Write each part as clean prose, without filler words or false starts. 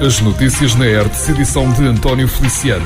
As notícias na ERTE, edição de António Feliciano.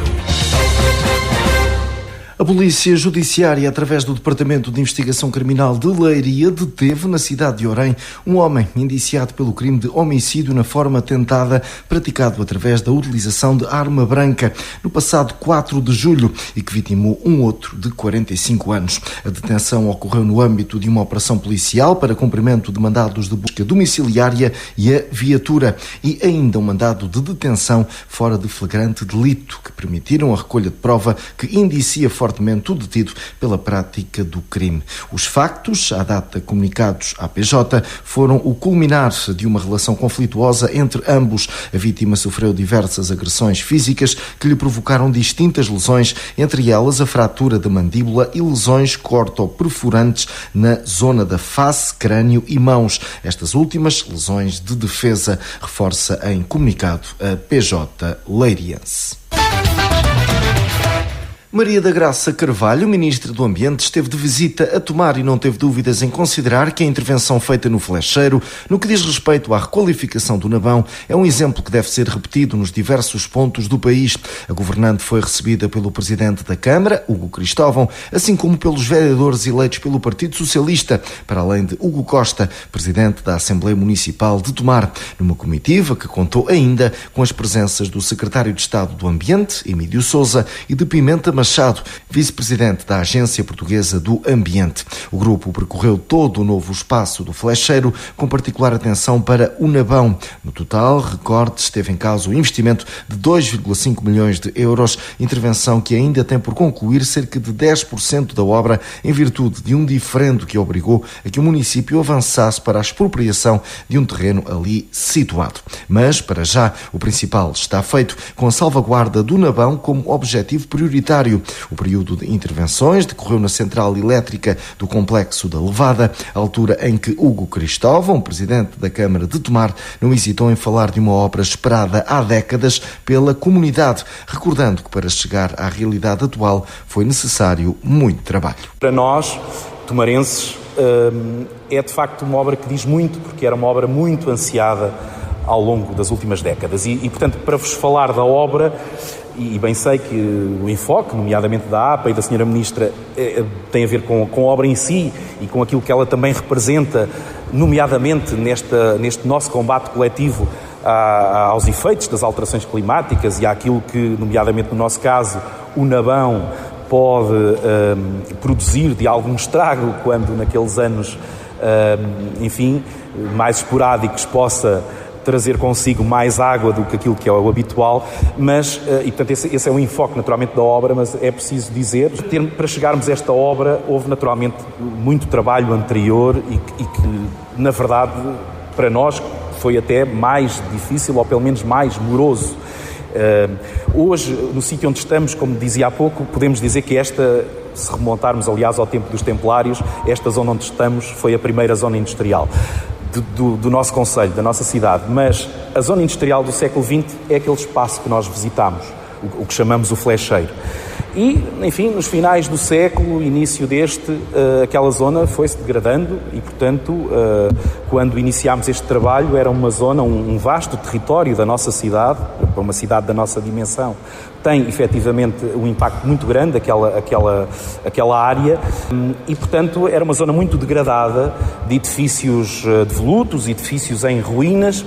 A Polícia Judiciária, através do Departamento de Investigação Criminal de Leiria, deteve na cidade de Orem um homem indiciado pelo crime de homicídio na forma tentada, praticado através da utilização de arma branca no passado 4 de julho e que vitimou um outro de 45 anos. A detenção ocorreu no âmbito de uma operação policial para cumprimento de mandados de busca domiciliária e a viatura e ainda um mandado de detenção fora de flagrante delito que permitiram a recolha de prova que indicia fortemente o detido pela prática do crime. Os factos, à data comunicados à PJ, foram o culminar de uma relação conflituosa entre ambos. A vítima sofreu diversas agressões físicas que lhe provocaram distintas lesões, entre elas a fratura da mandíbula e lesões cortoperfurantes na zona da face, crânio e mãos. Estas últimas, lesões de defesa, reforça em comunicado a PJ leiriense. Maria da Graça Carvalho, Ministra do Ambiente, esteve de visita a Tomar e não teve dúvidas em considerar que a intervenção feita no Flecheiro, no que diz respeito à requalificação do Nabão, é um exemplo que deve ser repetido nos diversos pontos do país. A governante foi recebida pelo Presidente da Câmara, Hugo Cristóvão, assim como pelos vereadores eleitos pelo Partido Socialista, para além de Hugo Costa, Presidente da Assembleia Municipal de Tomar, numa comitiva que contou ainda com as presenças do Secretário de Estado do Ambiente, Emílio Sousa, e de Pimenta Machado, vice-presidente da Agência Portuguesa do Ambiente. O grupo percorreu todo o novo espaço do Flecheiro, com particular atenção para o Nabão. No total, recorde, esteve em causa o investimento de 2,5 milhões de euros, intervenção que ainda tem por concluir cerca de 10% da obra, em virtude de um diferendo que obrigou a que o município avançasse para a expropriação de um terreno ali situado. Mas, para já, o principal está feito, com a salvaguarda do Nabão como objetivo prioritário. O período de intervenções decorreu na central elétrica do complexo da Levada, altura em que Hugo Cristóvão, Presidente da Câmara de Tomar, não hesitou em falar de uma obra esperada há décadas pela comunidade, recordando que para chegar à realidade atual foi necessário muito trabalho. Para nós, tomarenses, é de facto uma obra que diz muito, porque era uma obra muito ansiada ao longo das últimas décadas. E portanto, para vos falar da obra, e bem sei que o enfoque, nomeadamente da APA e da Sra. Ministra, tem a ver com a obra em si e com aquilo que ela também representa, nomeadamente neste nosso combate coletivo aos efeitos das alterações climáticas e àquilo que, nomeadamente no nosso caso, o Nabão pode produzir de algum estrago quando naqueles anos, mais esporádicos possa trazer consigo mais água do que aquilo que é o habitual, mas, e portanto esse é o enfoque naturalmente da obra, mas é preciso dizer, para chegarmos a esta obra houve naturalmente muito trabalho anterior e que na verdade para nós foi até mais difícil ou pelo menos mais moroso. Hoje, no sítio onde estamos, como dizia há pouco, podemos dizer que se remontarmos aliás ao tempo dos Templários, esta zona onde estamos foi a primeira zona industrial do nosso concelho, da nossa cidade, mas a zona industrial do século XX é aquele espaço que nós visitamos, o que chamamos o Flecheiro. E, enfim, nos finais do século, início aquela zona foi-se degradando e, portanto, quando iniciámos este trabalho, era uma zona, um vasto território da nossa cidade, para uma cidade da nossa dimensão, tem efetivamente um impacto muito grande, aquela área, e, portanto, era uma zona muito degradada, de edifícios devolutos, edifícios em ruínas,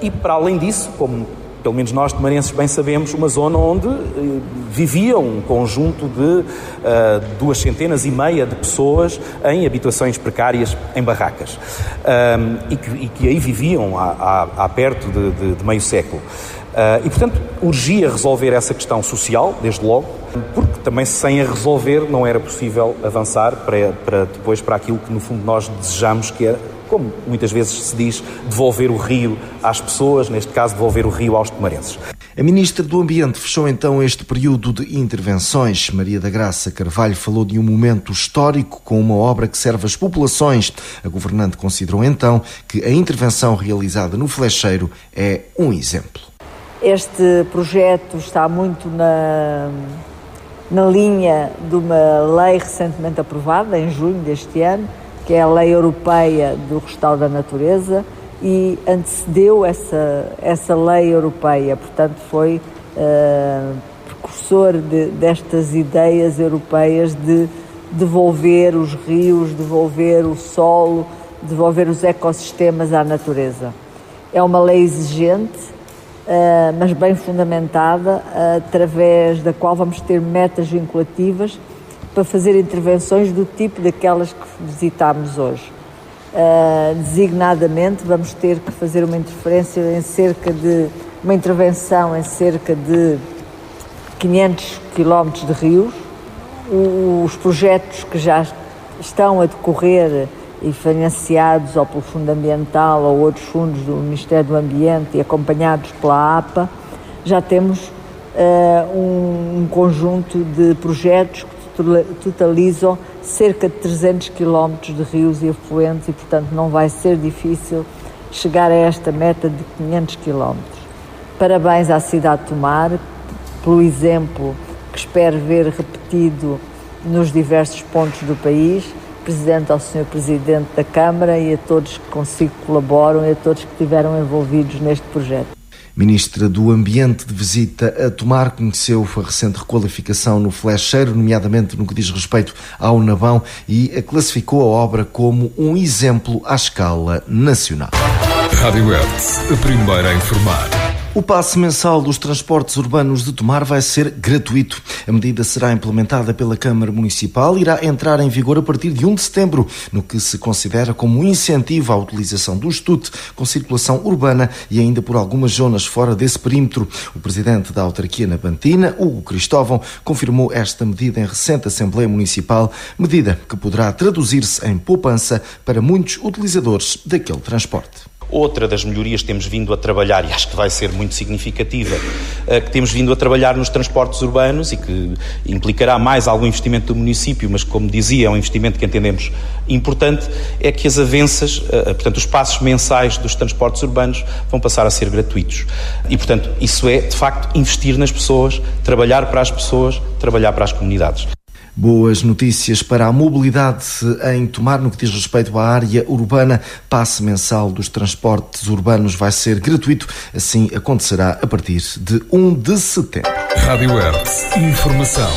e, para além disso, como pelo menos nós tomarenses bem sabemos, uma zona onde vivia um conjunto de 250 de pessoas em habitações precárias, em barracas, e que aí viviam há perto de meio século. E, portanto, urgia resolver essa questão social, desde logo, porque também sem a resolver não era possível avançar para aquilo que, no fundo, nós desejamos, que é, como muitas vezes se diz, devolver o rio às pessoas, neste caso, devolver o rio aos tomarenses. A Ministra do Ambiente fechou então este período de intervenções. Maria da Graça Carvalho falou de um momento histórico com uma obra que serve às populações. A governante considerou então que a intervenção realizada no Flecheiro é um exemplo. Este projeto está muito na linha de uma lei recentemente aprovada, em junho deste ano, que é a Lei Europeia do Restauro da Natureza, e antecedeu essa lei europeia, portanto foi precursor destas ideias europeias de devolver os rios, devolver o solo, devolver os ecossistemas à natureza. É uma lei exigente, mas bem fundamentada, através da qual vamos ter metas vinculativas para fazer intervenções do tipo daquelas que visitámos hoje. Designadamente, vamos ter que fazer uma intervenção em cerca de 500 km de rios. Os projetos que já estão a decorrer e financiados ou pelo Fundo Ambiental ou outros fundos do Ministério do Ambiente e acompanhados pela APA, já temos um conjunto de projetos que totalizam cerca de 300 km de rios e afluentes e, portanto, não vai ser difícil chegar a esta meta de 500 km. Parabéns à cidade de Tomar pelo exemplo que espero ver repetido nos diversos pontos do país. Presidente, ao Sr. Presidente da Câmara e a todos que consigo colaboram e a todos que estiveram envolvidos neste projeto. Ministra do Ambiente, de visita a Tomar, conheceu a recente requalificação no Flecheiro, nomeadamente no que diz respeito ao Nabão, e a classificou a obra como um exemplo à escala nacional. Rádio Hertz, a primeira a informar. O passe mensal dos transportes urbanos de Tomar vai ser gratuito. A medida será implementada pela Câmara Municipal e irá entrar em vigor a partir de 1 de setembro, no que se considera como um incentivo à utilização do STUT com circulação urbana e ainda por algumas zonas fora desse perímetro. O presidente da autarquia nabantina, Hugo Cristóvão, confirmou esta medida em recente Assembleia Municipal, medida que poderá traduzir-se em poupança para muitos utilizadores daquele transporte. Outra das melhorias que temos vindo a trabalhar, e acho que vai ser muito significativa, que temos vindo a trabalhar nos transportes urbanos e que implicará mais algum investimento do município, mas, como dizia, é um investimento que entendemos importante, é que as avanças, portanto, os passos mensais dos transportes urbanos vão passar a ser gratuitos. E, portanto, isso é, de facto, investir nas pessoas, trabalhar para as pessoas, trabalhar para as comunidades. Boas notícias para a mobilidade em Tomar no que diz respeito à área urbana. Passe mensal dos transportes urbanos vai ser gratuito. Assim acontecerá a partir de 1 de setembro. Rádio Hertz, informação.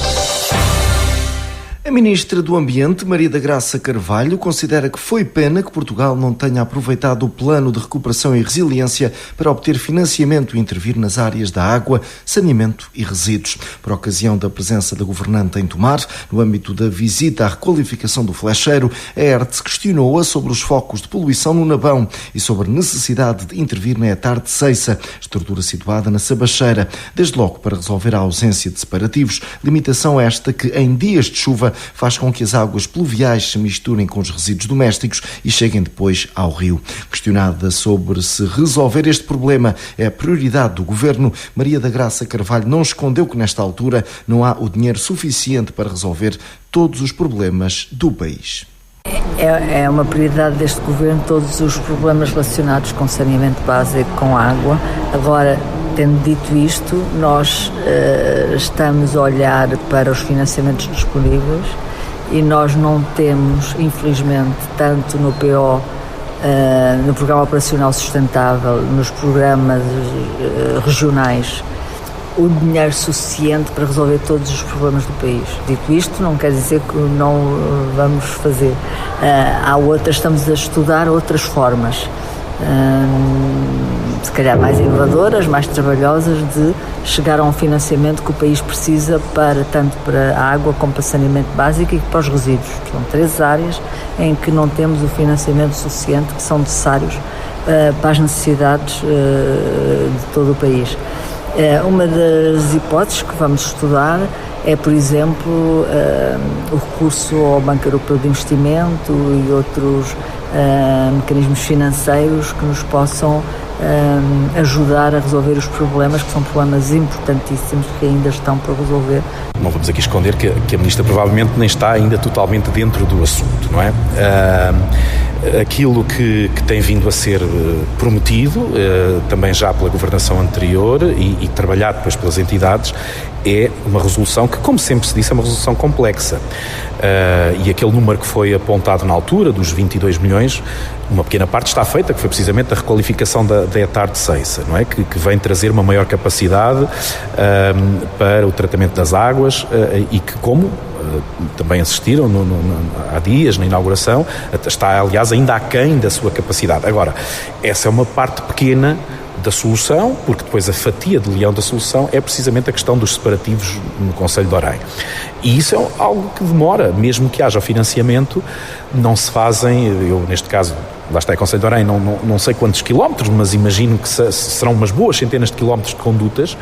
A Ministra do Ambiente, Maria da Graça Carvalho, considera que foi pena que Portugal não tenha aproveitado o Plano de Recuperação e Resiliência para obter financiamento e intervir nas áreas da água, saneamento e resíduos. Por ocasião da presença da governante em Tomar, no âmbito da visita à requalificação do Flecheiro, a Hertz questionou-a sobre os focos de poluição no Nabão e sobre a necessidade de intervir na Etar de Ceiça, estrutura situada na Sabacheira, desde logo para resolver a ausência de separativos, limitação esta que, em dias de chuva, faz com que as águas pluviais se misturem com os resíduos domésticos e cheguem depois ao rio. Questionada sobre se resolver este problema é a prioridade do Governo, Maria da Graça Carvalho não escondeu que nesta altura não há o dinheiro suficiente para resolver todos os problemas do país. É uma prioridade deste Governo todos os problemas relacionados com saneamento básico, com água. Agora, tendo dito isto, nós estamos a olhar para os financiamentos disponíveis e nós não temos, infelizmente, tanto no PO, no Programa Operacional Sustentável, nos programas regionais, o dinheiro suficiente para resolver todos os problemas do país. Dito isto, não quer dizer que não vamos fazer. Estamos a estudar outras formas, se calhar mais inovadoras, mais trabalhosas, de chegar a um financiamento que o país precisa tanto para a água como para o saneamento básico e para os resíduos. São 3 áreas em que não temos o financiamento suficiente que são necessários para as necessidades de todo o país. Uma das hipóteses que vamos estudar é, por exemplo, o recurso ao Banco Europeu de Investimento e outros mecanismos financeiros que nos possam ajudar a resolver os problemas, que são problemas importantíssimos que ainda estão por resolver. Não vamos aqui esconder que a Ministra provavelmente nem está ainda totalmente dentro do assunto, não é? Aquilo que tem vindo a ser prometido, também já pela governação anterior e trabalhado depois pelas entidades, é uma resolução que, como sempre se disse, é uma resolução complexa. E aquele número que foi apontado na altura, dos 22 milhões, uma pequena parte está feita, que foi precisamente a requalificação da ETAR de Ceiça, não é? Que vem trazer uma maior capacidade para o tratamento das águas e que, como também assistiram há dias na inauguração, está, aliás, ainda aquém da sua capacidade. Agora, essa é uma parte pequena da solução, porque depois a fatia de leão da solução é precisamente a questão dos separativos no Concelho de Orem. E isso é algo que demora, mesmo que haja financiamento, não se fazem, eu neste caso, lá está, em Concelho de Orem, não sei quantos quilómetros, mas imagino que serão umas boas centenas de quilómetros de condutas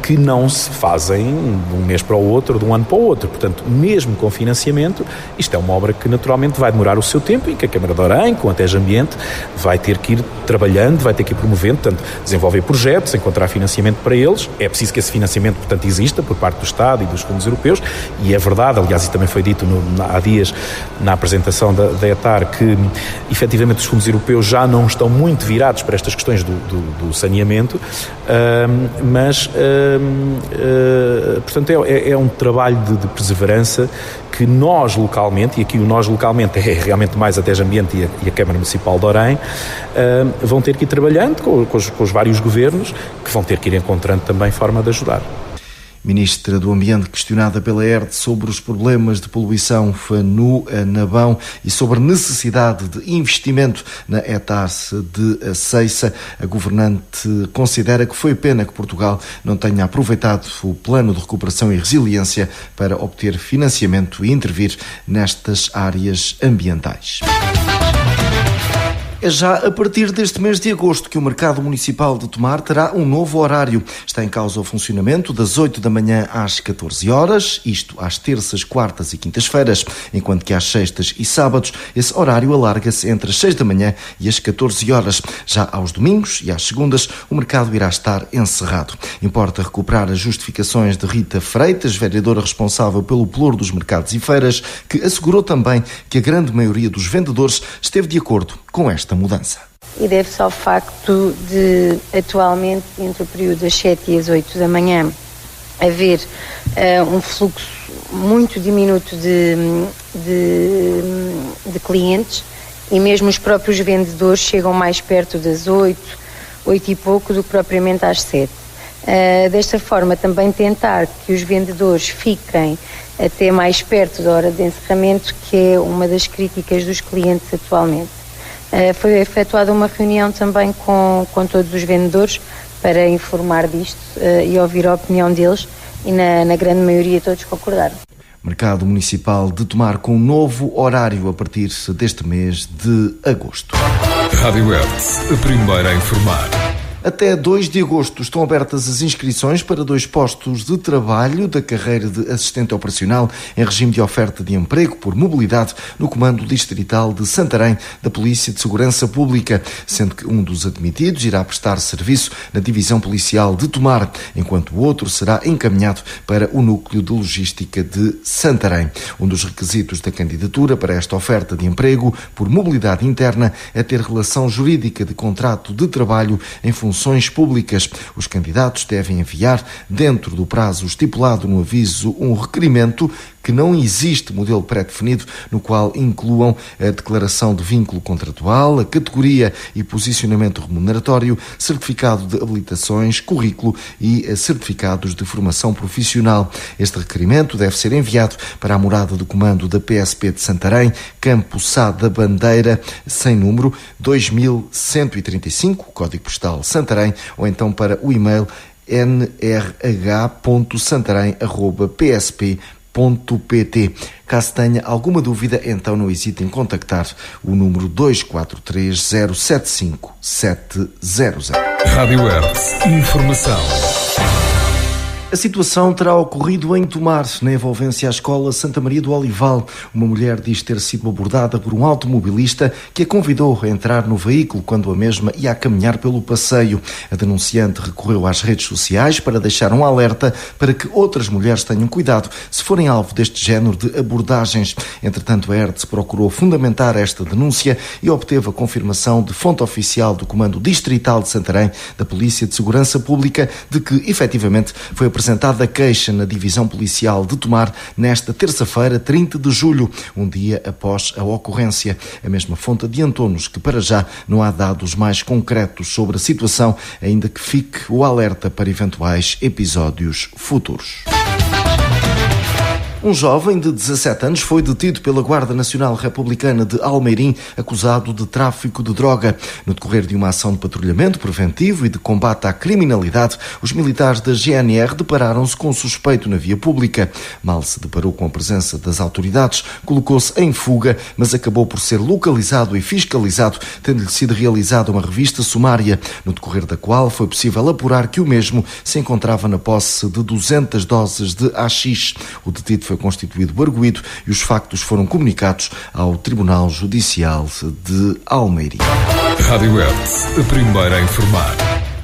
que não se fazem de um mês para o outro, de um ano para o outro. Portanto, mesmo com financiamento, isto é uma obra que naturalmente vai demorar o seu tempo e que a Câmara de Orem, com a Tejo Ambiente, vai ter que ir trabalhando, vai ter que ir promovendo, portanto, desenvolver projetos, encontrar financiamento para eles. É preciso que esse financiamento, portanto, exista por parte do Estado e dos fundos europeus, e é verdade, aliás, isso também foi dito há dias na apresentação da ETAR, que efetivamente os fundos europeus já não estão muito virados para estas questões do saneamento, mas, portanto, é um trabalho de perseverança que nós localmente, e aqui o nós localmente é realmente mais a Tejo Ambiente e a Câmara Municipal de Orem, vão ter que ir trabalhando com os vários governos, que vão ter que ir encontrando também forma de ajudar. Ministra do Ambiente, questionada pela ERD sobre os problemas de poluição no Nabão e sobre a necessidade de investimento na ETAR de Ceiça, a governante considera que foi pena que Portugal não tenha aproveitado o Plano de Recuperação e Resiliência para obter financiamento e intervir nestas áreas ambientais. É já a partir deste mês de agosto que o Mercado Municipal de Tomar terá um novo horário. Está em causa o funcionamento das 8 da manhã às 14 horas, isto às terças, quartas e quintas-feiras, enquanto que às sextas e sábados esse horário alarga-se entre as 6 da manhã e as 14 horas. Já aos domingos e às segundas o mercado irá estar encerrado. Importa recuperar as justificações de Rita Freitas, vereadora responsável pelo Pelouro dos Mercados e Feiras, que assegurou também que a grande maioria dos vendedores esteve de acordo com esta mudança. E deve-se ao facto de, atualmente, entre o período das 7 e as 8 da manhã, haver um fluxo muito diminuto de clientes, e mesmo os próprios vendedores chegam mais perto das 8 e pouco do que propriamente às 7. Desta forma, também tentar que os vendedores fiquem até mais perto da hora de encerramento, que é uma das críticas dos clientes atualmente. Foi efetuada uma reunião também com todos os vendedores para informar disto e ouvir a opinião deles, e na grande maioria todos concordaram. Mercado Municipal de Tomar com um novo horário a partir deste mês de agosto. Rádio Hertz, a primeira a informar. Até 2 de agosto estão abertas as inscrições para 2 postos de trabalho da carreira de assistente operacional em regime de oferta de emprego por mobilidade no Comando Distrital de Santarém da Polícia de Segurança Pública, sendo que um dos admitidos irá prestar serviço na Divisão Policial de Tomar, enquanto o outro será encaminhado para o Núcleo de Logística de Santarém. Um dos requisitos da candidatura para esta oferta de emprego por mobilidade interna é ter relação jurídica de contrato de trabalho em funções públicas. Os candidatos devem enviar, dentro do prazo estipulado no aviso, um requerimento que não existe modelo pré-definido, no qual incluam a declaração de vínculo contratual, a categoria e posicionamento remuneratório, certificado de habilitações, currículo e certificados de formação profissional. Este requerimento deve ser enviado para a morada do comando da PSP de Santarém, Campo Sá da Bandeira, sem número, 2135, código postal Santarém, ou então para o e-mail nrh.santarém@psp.pt. Caso tenha alguma dúvida, então não hesite em contactar o número 243075700. Rádio Hertz, informação. A situação terá ocorrido em Tomar, na envolvência à escola Santa Maria do Olival. Uma mulher diz ter sido abordada por um automobilista que a convidou a entrar no veículo quando a mesma ia a caminhar pelo passeio. A denunciante recorreu às redes sociais para deixar um alerta para que outras mulheres tenham cuidado se forem alvo deste género de abordagens. Entretanto, a ERTS procurou fundamentar esta denúncia e obteve a confirmação de fonte oficial do Comando Distrital de Santarém da Polícia de Segurança Pública de que, efetivamente, foi apresentada queixa na Divisão Policial de Tomar nesta terça-feira, 30 de julho, um dia após a ocorrência. A mesma fonte adiantou-nos que, para já, não há dados mais concretos sobre a situação, ainda que fique o alerta para eventuais episódios futuros. Um jovem de 17 anos foi detido pela Guarda Nacional Republicana de Almeirim, acusado de tráfico de droga. No decorrer de uma ação de patrulhamento preventivo e de combate à criminalidade, os militares da GNR depararam-se com o suspeito na via pública. Mal se deparou com a presença das autoridades, colocou-se em fuga, mas acabou por ser localizado e fiscalizado, tendo-lhe sido realizada uma revista sumária, no decorrer da qual foi possível apurar que o mesmo se encontrava na posse de 200 doses de haxixe. O detido foi constituído arguido e os factos foram comunicados ao Tribunal Judicial de Almeirim. Rádio ERTS, a primeira a informar.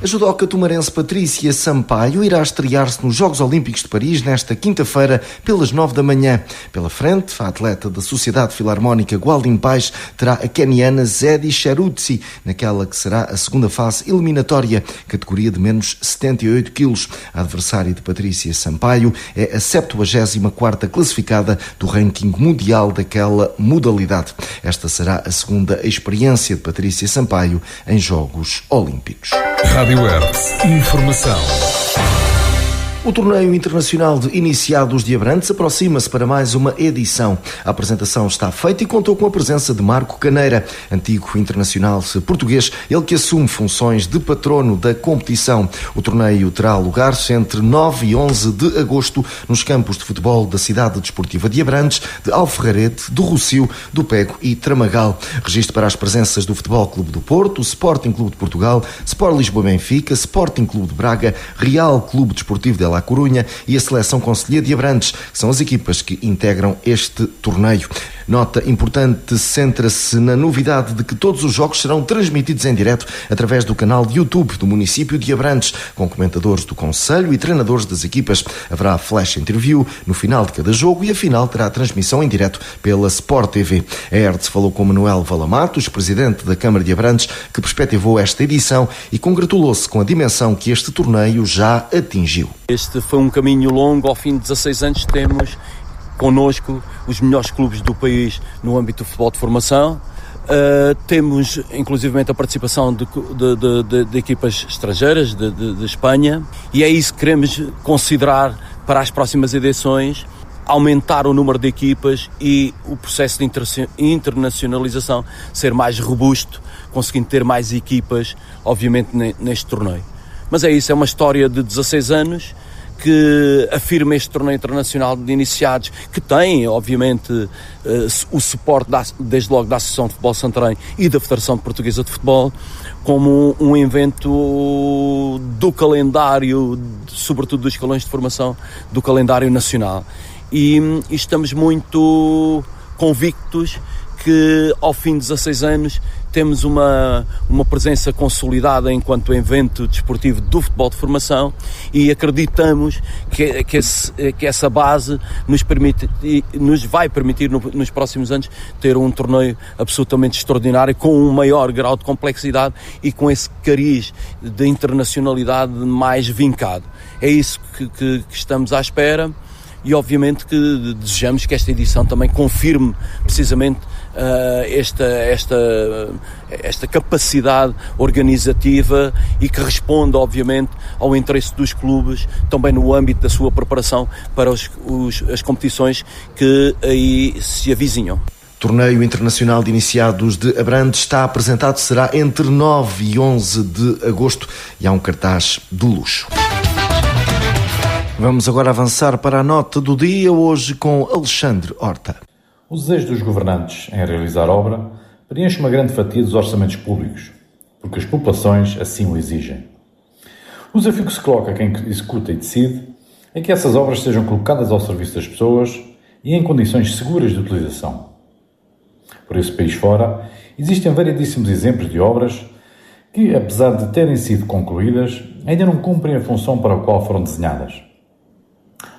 A judoca tomarense Patrícia Sampaio irá estrear-se nos Jogos Olímpicos de Paris nesta quinta-feira, pelas 9 da manhã. Pela frente, a atleta da Sociedade Filarmónica Gualdim Pais terá a queniana Zedi Cherutzi, naquela que será a segunda fase eliminatória, categoria de menos 78 quilos. A adversária de Patrícia Sampaio é a 74ª classificada do ranking mundial daquela modalidade. Esta será a segunda experiência de Patrícia Sampaio em Jogos Olímpicos. Rádio ERTS, informação. O torneio internacional de iniciados de Abrantes aproxima-se para mais uma edição. A apresentação está feita e contou com a presença de Marco Caneira, antigo internacional português, ele que assume funções de patrono da competição. O torneio terá lugar entre 9 e 11 de agosto nos campos de futebol da cidade desportiva de Abrantes, de Alferrarete, do Rossio, do Pego e Tramagal. Registro para as presenças do Futebol Clube do Porto, Sporting Clube de Portugal, Sport Lisboa Benfica, Sporting Clube de Braga, Real Clube Desportivo de La Corunha e a Seleção Concelhia de Abrantes, que são as equipas que integram este torneio. Nota importante centra-se na novidade de que todos os jogos serão transmitidos em direto através do canal de YouTube do município de Abrantes, com comentadores do concelho e treinadores das equipas. Haverá flash interview no final de cada jogo e a final terá transmissão em direto pela Sport TV. A ERTS falou com Manuel Valamatos, presidente da Câmara de Abrantes, que perspectivou esta edição e congratulou-se com a dimensão que este torneio já atingiu. Este foi um caminho longo. Ao fim de 16 anos temos connosco os melhores clubes do país no âmbito do futebol de formação. Temos inclusivamente a participação de equipas estrangeiras de Espanha, e é isso que queremos considerar para as próximas edições: aumentar o número de equipas e o processo de internacionalização ser mais robusto, conseguindo ter mais equipas, obviamente, neste torneio. Mas é isso, é uma história de 16 anos que afirma este torneio internacional de iniciados, que tem, obviamente, o suporte desde logo da Associação de Futebol Santarém e da Federação Portuguesa de Futebol, como um evento do calendário, sobretudo dos escalões de formação, do calendário nacional. E estamos muito convictos que, ao fim de 16 anos, temos uma presença consolidada enquanto evento desportivo do futebol de formação, e acreditamos que essa base nos vai permitir nos próximos anos ter um torneio absolutamente extraordinário, com um maior grau de complexidade e com esse cariz de internacionalidade mais vincado. É isso que estamos à espera. E obviamente que desejamos que esta edição também confirme precisamente esta capacidade organizativa e que responda, obviamente, ao interesse dos clubes, também no âmbito da sua preparação para as competições que aí se avizinham. Torneio Internacional de Iniciados de Abrantes está apresentado, será entre 9 e 11 de agosto e há um cartaz de luxo. Vamos agora avançar para a nota do dia, hoje com Alexandre Horta. O desejo dos governantes em realizar obra preenche uma grande fatia dos orçamentos públicos, porque as populações assim o exigem. O desafio que se coloca a quem executa e decide é que essas obras sejam colocadas ao serviço das pessoas e em condições seguras de utilização. Por esse país fora, existem variedíssimos exemplos de obras que, apesar de terem sido concluídas, ainda não cumprem a função para a qual foram desenhadas.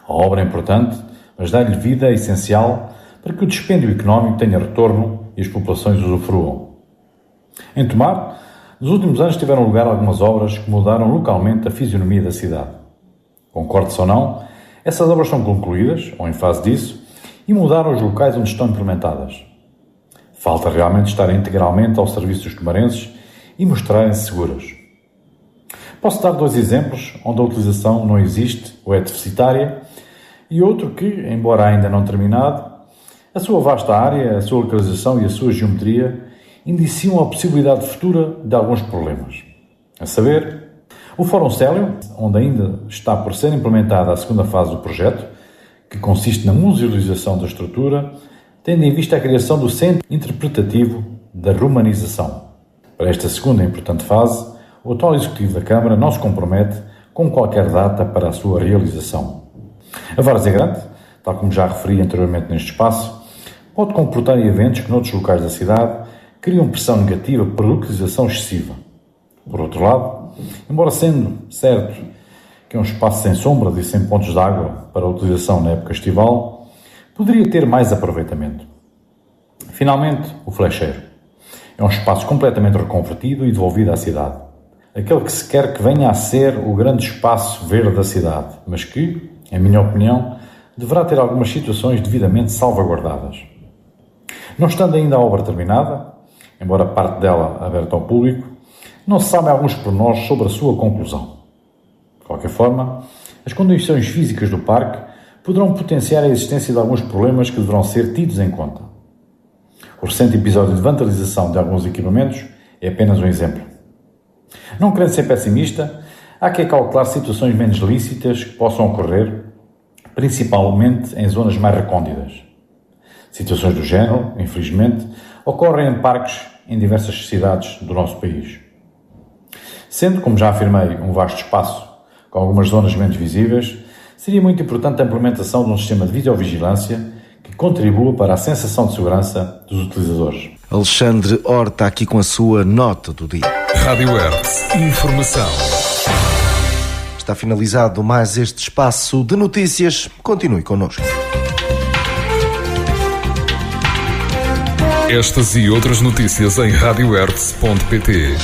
A obra é importante, mas dar-lhe vida é essencial para que o dispêndio económico tenha retorno e as populações usufruam. Em Tomar, nos últimos anos tiveram lugar algumas obras que mudaram localmente a fisionomia da cidade. Concorde-se ou não, essas obras são concluídas, ou em fase disso, e mudaram os locais onde estão implementadas. Falta realmente estar integralmente ao serviço dos tomarenses e mostrarem-se seguras. Posso dar 2 exemplos onde a utilização não existe ou é deficitária e outro que, embora ainda não terminado, a sua vasta área, a sua localização e a sua geometria indiciam a possibilidade futura de alguns problemas. A saber, o Fórum Célio, onde ainda está por ser implementada a segunda fase do projeto, que consiste na musealização da estrutura, tendo em vista a criação do Centro Interpretativo da Romanização. Para esta segunda e importante fase, o atual Executivo da Câmara não se compromete com qualquer data para a sua realização. A várzea grande, tal como já referi anteriormente neste espaço, pode comportar eventos que noutros locais da cidade criam pressão negativa por utilização excessiva. Por outro lado, embora sendo certo que é um espaço sem sombras e sem pontos de água para a utilização na época estival, poderia ter mais aproveitamento. Finalmente, o Flecheiro. É um espaço completamente reconvertido e devolvido à cidade. Aquele que se quer que venha a ser o grande espaço verde da cidade, mas que, em minha opinião, deverá ter algumas situações devidamente salvaguardadas. Não estando ainda a obra terminada, embora parte dela aberta ao público, não se sabem alguns pormenores sobre a sua conclusão. De qualquer forma, as condições físicas do parque poderão potenciar a existência de alguns problemas que deverão ser tidos em conta. O recente episódio de vandalização de alguns equipamentos é apenas um exemplo. Não querendo ser pessimista, há que calcular situações menos lícitas que possam ocorrer, principalmente em zonas mais recônditas. Situações do género, infelizmente, ocorrem em parques em diversas cidades do nosso país. Sendo, como já afirmei, um vasto espaço com algumas zonas menos visíveis, seria muito importante a implementação de um sistema de videovigilância que contribua para a sensação de segurança dos utilizadores. Alexandre Horta aqui com a sua nota do dia. Rádio Hertz, informação. Está finalizado mais este espaço de notícias. Continue connosco. Estas e outras notícias em radiohertz.pt.